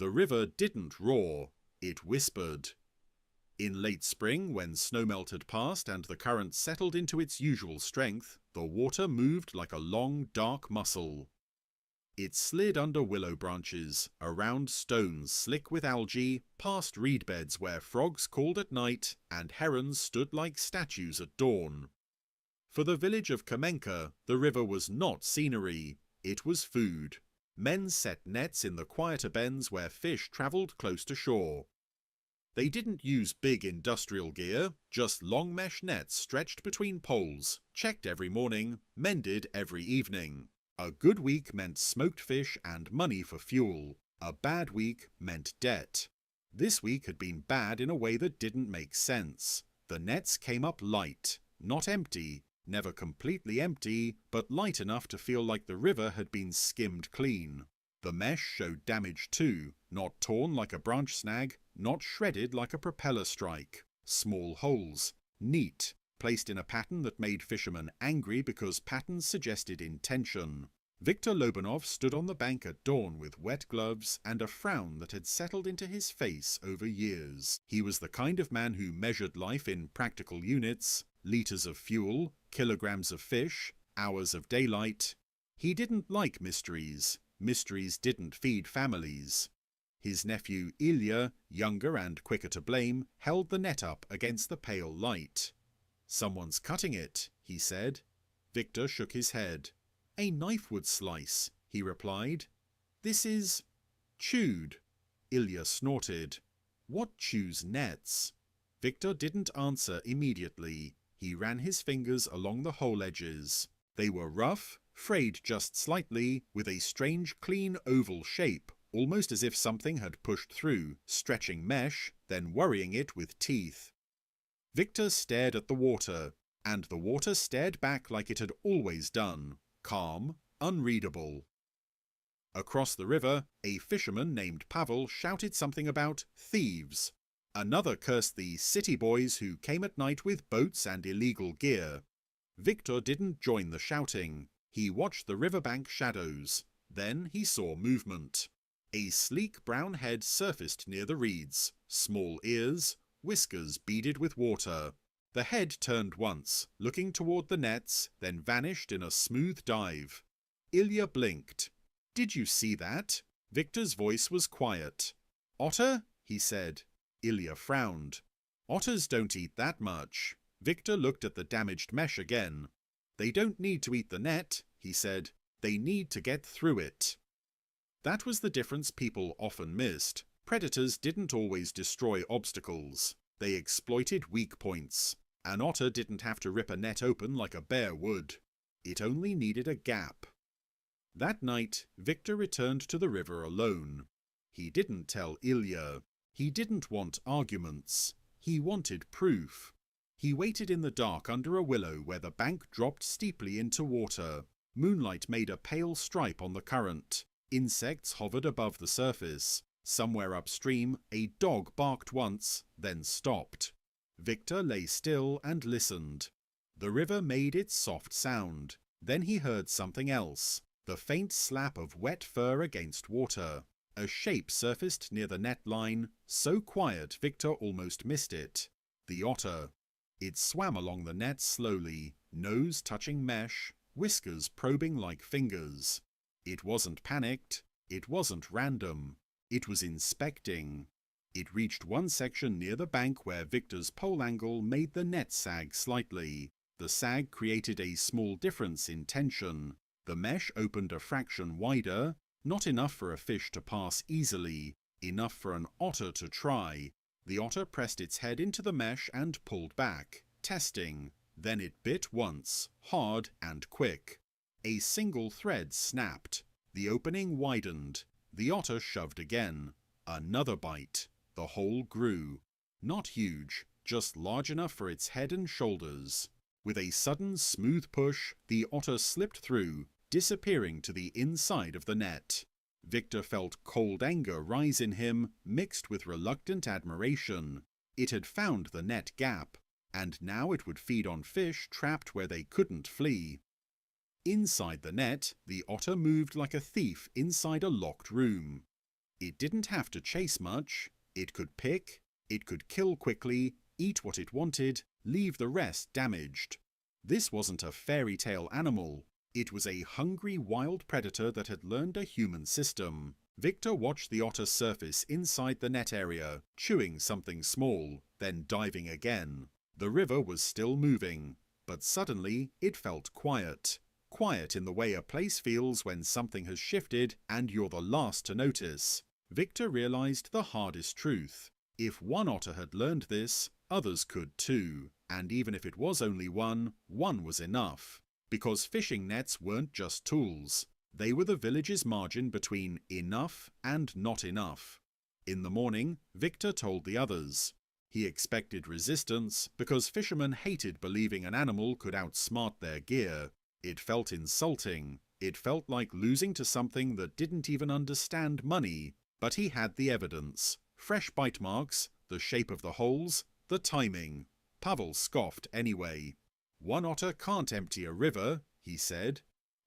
The river didn't roar, it whispered. In late spring, when snowmelt had passed and the current settled into its usual strength, the water moved like a long, dark muscle. It slid under willow branches, around stones slick with algae, past reed beds where frogs called at night and herons stood like statues at dawn. For the village of Kamenka, the river was not scenery, it was food. Men set nets in the quieter bends where fish travelled close to shore. They didn't use big industrial gear, just long mesh nets stretched between poles, checked every morning, mended every evening. A good week meant smoked fish and money for fuel. A bad week meant debt. This week had been bad in a way that didn't make sense. The nets came up light, not empty, never completely empty, but light enough to feel like the river had been skimmed clean. The mesh showed damage too, not torn like a branch snag, not shredded like a propeller strike. Small holes, neat, placed in a pattern that made fishermen angry because patterns suggested intention. Viktor Lobanov stood on the bank at dawn with wet gloves and a frown that had settled into his face over years. He was the kind of man who measured life in practical units, litres of fuel, kilograms of fish, hours of daylight. He didn't like mysteries. Mysteries didn't feed families. His nephew Ilya, younger and quicker to blame, held the net up against the pale light. "Someone's cutting it," he said. Viktor shook his head. "A knife would slice," he replied. "This is chewed." Ilya snorted. "What chews nets?" Viktor didn't answer immediately. He ran his fingers along the hole edges. They were rough, frayed just slightly, with a strange clean oval shape, almost as if something had pushed through, stretching mesh, then worrying it with teeth. Viktor stared at the water, and the water stared back like it had always done, calm, unreadable. Across the river, a fisherman named Pavel shouted something about thieves. Another cursed the city boys who came at night with boats and illegal gear. Viktor didn't join the shouting. He watched the riverbank shadows. Then he saw movement. A sleek brown head surfaced near the reeds, small ears, whiskers beaded with water. The head turned once, looking toward the nets, then vanished in a smooth dive. Ilya blinked. "Did you see that?" Viktor's voice was quiet. "Otter?" he said. Ilya frowned. "Otters don't eat that much." Viktor looked at the damaged mesh again. "They don't need to eat the net," he said. "They need to get through it." That was the difference people often missed. Predators didn't always destroy obstacles. They exploited weak points. An otter didn't have to rip a net open like a bear would. It only needed a gap. That night, Viktor returned to the river alone. He didn't tell Ilya. He didn't want arguments. He wanted proof. He waited in the dark under a willow where the bank dropped steeply into water. Moonlight made a pale stripe on the current. Insects hovered above the surface. Somewhere upstream, a dog barked once, then stopped. Viktor lay still and listened. The river made its soft sound. Then he heard something else, the faint slap of wet fur against water. A shape surfaced near the net line, so quiet Viktor almost missed it. The otter. It swam along the net slowly, nose touching mesh, whiskers probing like fingers. It wasn't panicked. It wasn't random. It was inspecting. It reached one section near the bank where Viktor's pole angle made the net sag slightly. The sag created a small difference in tension. The mesh opened a fraction wider, not enough for a fish to pass easily, enough for an otter to try. The otter pressed its head into the mesh and pulled back, testing. Then it bit once, hard and quick. A single thread snapped. The opening widened. The otter shoved again. Another bite. The hole grew. Not huge, just large enough for its head and shoulders. With a sudden smooth push, the otter slipped through, disappearing to the inside of the net. Viktor felt cold anger rise in him, mixed with reluctant admiration. It had found the net gap, and now it would feed on fish trapped where they couldn't flee. Inside the net, the otter moved like a thief inside a locked room. It didn't have to chase much. It could pick, it could kill quickly, eat what it wanted, leave the rest damaged. This wasn't a fairy tale animal. It was a hungry wild predator that had learned a human system. Victor watched the otter surface inside the net area, chewing something small, then diving again. The river was still moving, but suddenly it felt quiet. Quiet in the way a place feels when something has shifted and you're the last to notice. Victor realized the hardest truth. If one otter had learned this, others could too. And even if it was only one was enough. Because fishing nets weren't just tools. They were the village's margin between enough and not enough. In the morning, Victor told the others. He expected resistance because fishermen hated believing an animal could outsmart their gear. It felt insulting. It felt like losing to something that didn't even understand money. But he had the evidence. Fresh bite marks, the shape of the holes, the timing. Pavel scoffed anyway. One otter can't empty a river, he said.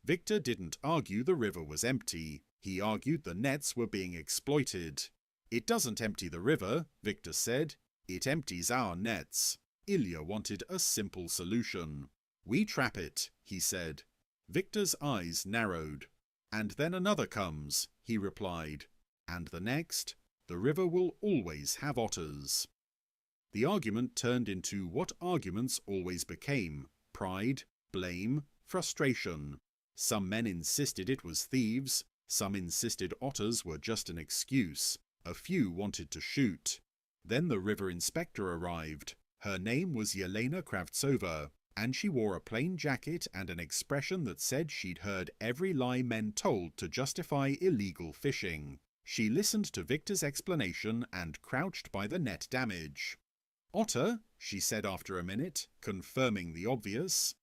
Victor didn't argue the river was empty. He argued the nets were being exploited. It doesn't empty the river, Victor said. It empties our nets. Ilya wanted a simple solution. We trap it, he said. Victor's eyes narrowed. And then another comes, he replied. And the next, the river will always have otters. The argument turned into what arguments always became: pride, blame, frustration. Some men insisted it was thieves, some insisted otters were just an excuse. A few wanted to shoot. Then the river inspector arrived. Her name was Yelena Kravtsova, and she wore a plain jacket and an expression that said she'd heard every lie men told to justify illegal fishing. She listened to Victor's explanation and crouched by the net damage. "Otter," she said after a minute, confirming the obvious.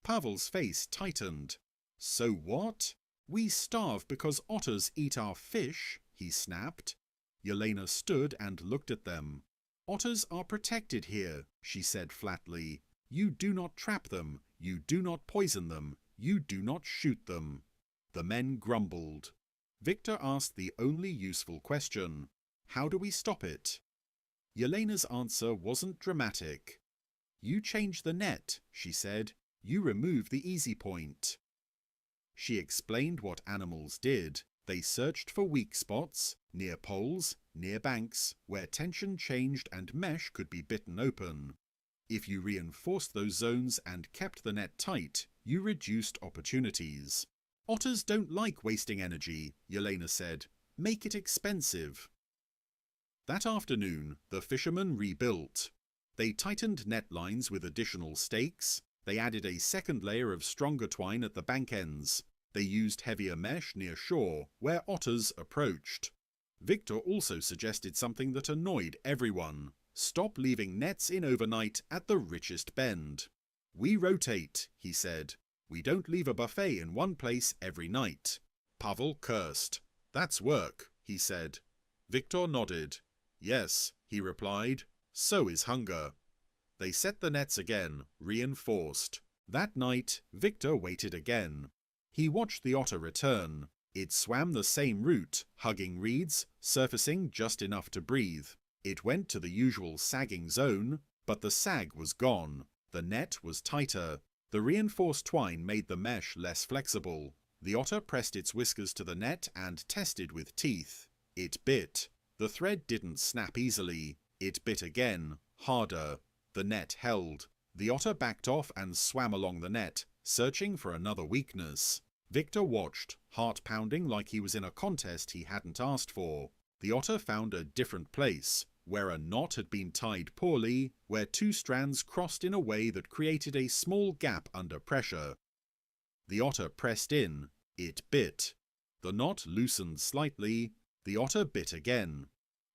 Pavel's face tightened. "So what? We starve because otters eat our fish," he snapped. Yelena stood and looked at them. "Otters are protected here," she said flatly. "You do not trap them, you do not poison them, you do not shoot them." The men grumbled. Victor asked the only useful question: "How do we stop it?" Yelena's answer wasn't dramatic. "You change the net," she said. "You remove the easy point." She explained what animals did. They searched for weak spots, near poles, near banks, where tension changed and mesh could be bitten open. If you reinforced those zones and kept the net tight, you reduced opportunities. "Otters don't like wasting energy," Yelena said. "Make it expensive." That afternoon, the fishermen rebuilt. They tightened net lines with additional stakes. They added a second layer of stronger twine at the bank ends. They used heavier mesh near shore, where otters approached. Victor also suggested something that annoyed everyone. Stop leaving nets in overnight at the richest bend. "We rotate," he said. "We don't leave a buffet in one place every night." Pavel cursed. "That's work," he said. Victor nodded. "Yes," he replied. "So is hunger." They set the nets again, reinforced. That night, Victor waited again. He watched the otter return. It swam the same route, hugging reeds, surfacing just enough to breathe. It went to the usual sagging zone, but the sag was gone. The net was tighter. The reinforced twine made the mesh less flexible. The otter pressed its whiskers to the net and tested with teeth. It bit. The thread didn't snap easily. It bit again, harder. The net held. The otter backed off and swam along the net, searching for another weakness. Victor watched, heart pounding like he was in a contest he hadn't asked for. The otter found a different place, where a knot had been tied poorly, where two strands crossed in a way that created a small gap under pressure. The otter pressed in. It bit. The knot loosened slightly. The otter bit again.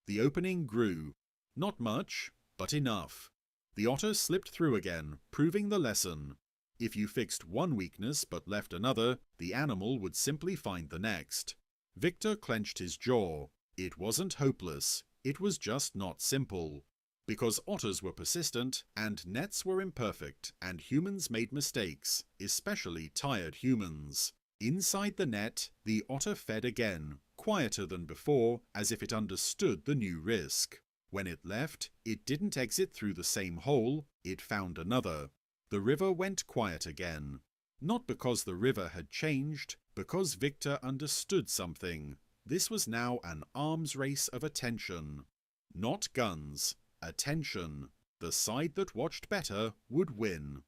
The opening grew. Not much, but enough. The otter slipped through again, proving the lesson. If you fixed one weakness but left another, the animal would simply find the next. Victor clenched his jaw. It wasn't hopeless. It was just not simple. Because otters were persistent, and nets were imperfect, and humans made mistakes, especially tired humans. Inside the net, the otter fed again, quieter than before, as if it understood the new risk. When it left, it didn't exit through the same hole, it found another. The river went quiet again. Not because the river had changed, because Victor understood something. This was now an arms race of attention. Not guns, attention. The side that watched better would win.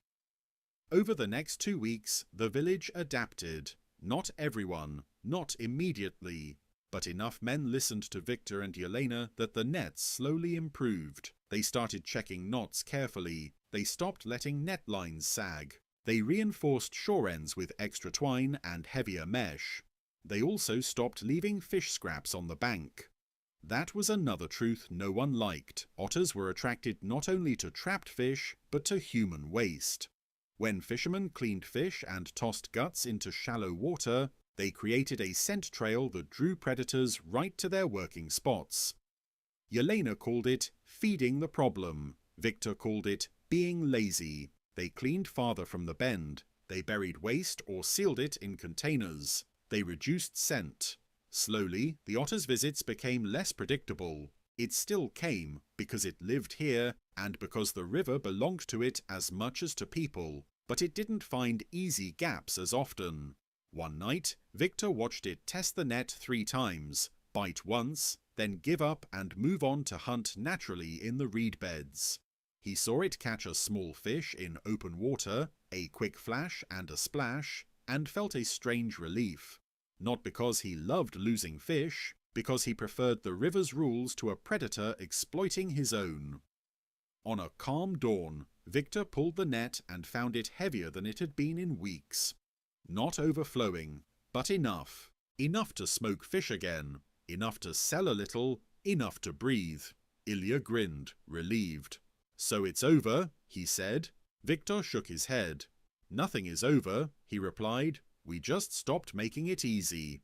Over the next 2 weeks, the village adapted. Not everyone, not immediately. But enough men listened to Victor and Yelena that the nets slowly improved. They started checking knots carefully. They stopped letting net lines sag. They reinforced shore ends with extra twine and heavier mesh. They also stopped leaving fish scraps on the bank. That was another truth no one liked. Otters were attracted not only to trapped fish, but to human waste. When fishermen cleaned fish and tossed guts into shallow water, they created a scent trail that drew predators right to their working spots. Yelena called it feeding the problem. Victor called it being lazy. They cleaned farther from the bend. They buried waste or sealed it in containers. They reduced scent. Slowly, the otter's visits became less predictable. It still came because it lived here and because the river belonged to it as much as to people, but it didn't find easy gaps as often. One night, Victor watched it test the net 3 times, bite once, then give up and move on to hunt naturally in the reed beds. He saw it catch a small fish in open water, a quick flash and a splash, and felt a strange relief. Not because he loved losing fish, because he preferred the river's rules to a predator exploiting his own. On a calm dawn, Victor pulled the net and found it heavier than it had been in weeks. Not overflowing, but enough. Enough to smoke fish again, enough to sell a little, enough to breathe. Ilya grinned, relieved. "So it's over," he said. Victor shook his head. "Nothing is over," he replied. "We just stopped making it easy."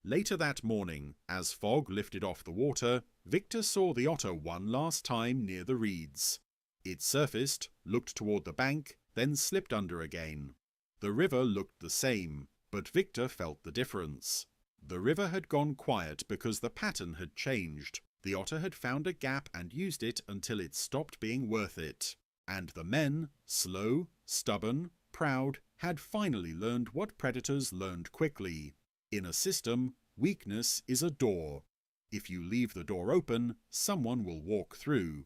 Later that morning, as fog lifted off the water, Victor saw the otter one last time near the reeds. It surfaced, looked toward the bank, then slipped under again. The river looked the same, but Victor felt the difference. The river had gone quiet because the pattern had changed. The otter had found a gap and used it until it stopped being worth it. And the men, slow, stubborn, proud, had finally learned what predators learned quickly. In a system, weakness is a door. If you leave the door open, someone will walk through.